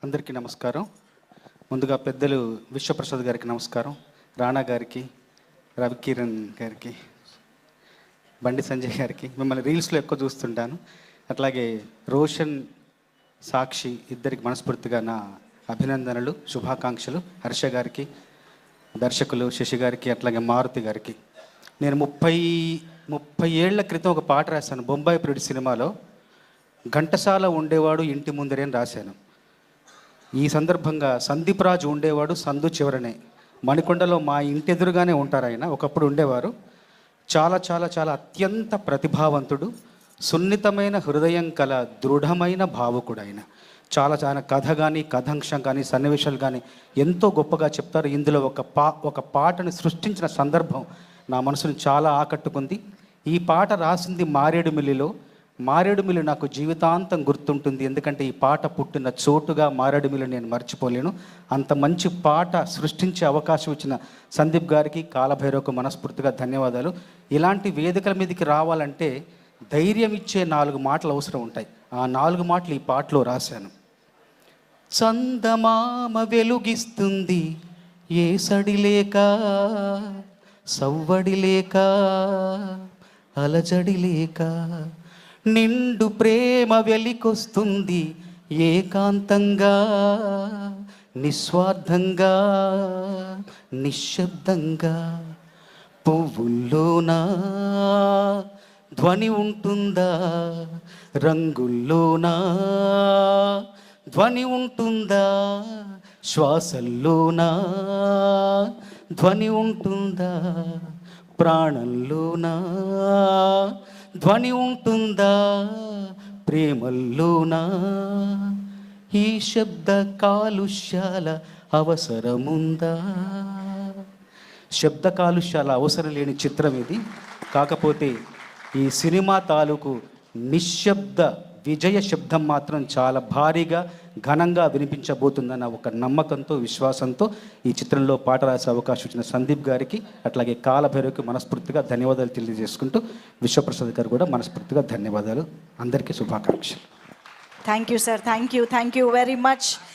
అందరికీ నమస్కారం. ముందుగా పెద్దలు విశ్వప్రసాద్ గారికి నమస్కారం, రాణా గారికి, రవికిరణ్ గారికి, బండి సంజయ్ గారికి. మిమ్మల్ని రీల్స్లో ఎక్కువ చూస్తుంటాను. అట్లాగే రోషన్, సాక్షి ఇద్దరికి మనస్ఫూర్తిగా నా అభినందనలు, శుభాకాంక్షలు. హర్ష గారికి, దర్శకులు శశి గారికి, అట్లాగే మారుతి గారికి. నేను 30 ఏళ్ల క్రితం ఒక పాట రాశాను. బొంబాయి ప్రియుడి సినిమాలో ఘంటసాల ఉండేవాడు ఇంటి ముందరే అని రాశాను. ఈ సందర్భంగా సందీప్ రాజు ఉండేవాడు సందు చివరనే, మణికొండలో మా ఇంటి ఎదురుగానే ఉంటారు ఆయన. ఒకప్పుడు ఉండేవారు. చాలా చాలా చాలా అత్యంత ప్రతిభావంతుడు, సున్నితమైన హృదయం కల దృఢమైన భావుకుడు ఆయన. చాలా చాలా కథ కానీ, కథాంశం కానీ, సన్నివేశాలు కానీ ఎంతో గొప్పగా చెప్తారు. ఇందులో ఒక పాటను సృష్టించిన సందర్భం నా మనసును చాలా ఆకట్టుకుంది. ఈ పాట రాసింది మారేడుమిల్లిలో. మారేడుమిల్లి నాకు జీవితాంతం గుర్తుంటుంది. ఎందుకంటే ఈ పాట పుట్టిన చోటుగా మారేడుమిల్లి నేను మర్చిపోలేను. అంత మంచి పాట సృష్టించే అవకాశం ఇచ్చిన సందీప్ గారికి, కాలభైరవకు మనస్ఫూర్తిగా ధన్యవాదాలు. ఇలాంటి వేదికల మీదకి రావాలంటే ధైర్యం ఇచ్చే 4 మాటలు అవసరం ఉంటాయి. ఆ 4 మాటలు ఈ పాటలో రాశాను. చందమామ వెలుగిస్తుంది ఏ సడి లేక, సవ్వడి లేక, అలజడి లేక, నిండు ప్రేమ వెలికొస్తుంది ఏకాంతంగా, నిస్వార్థంగా, నిశ్శబ్దంగా. పువ్వుల్లోనా ధ్వని ఉంటుందా, రంగుల్లోనా ధ్వని ఉంటుందా, శ్వాసల్లోనా ధ్వని ఉంటుందా, ప్రాణంలోనా ధ్వని ఉంటుందా, ప్రేమల్లోనా ఈ శబ్ద కాలుష్యాల అవసరముందా. శబ్ద కాలుష్యాల అవసరం లేని చిత్రం ఇది. కాకపోతే ఈ సినిమా తాలూకు నిశ్శబ్ద విజయ శబ్దం మాత్రం చాలా భారీగా, ఘనంగా వినిపించబోతుందన్న ఒక నమ్మకంతో, విశ్వాసంతో ఈ చిత్రంలో పాట రాసే అవకాశం ఇచ్చిన సందీప్ గారికి, అట్లాగే కాలభైరవకి మనస్ఫూర్తిగా ధన్యవాదాలు తెలియజేసుకుంటూ, విశ్వప్రసాద్ గారు కూడా మనస్ఫూర్తిగా ధన్యవాదాలు. అందరికీ శుభాకాంక్షలు. Thank you sir, thank you very much.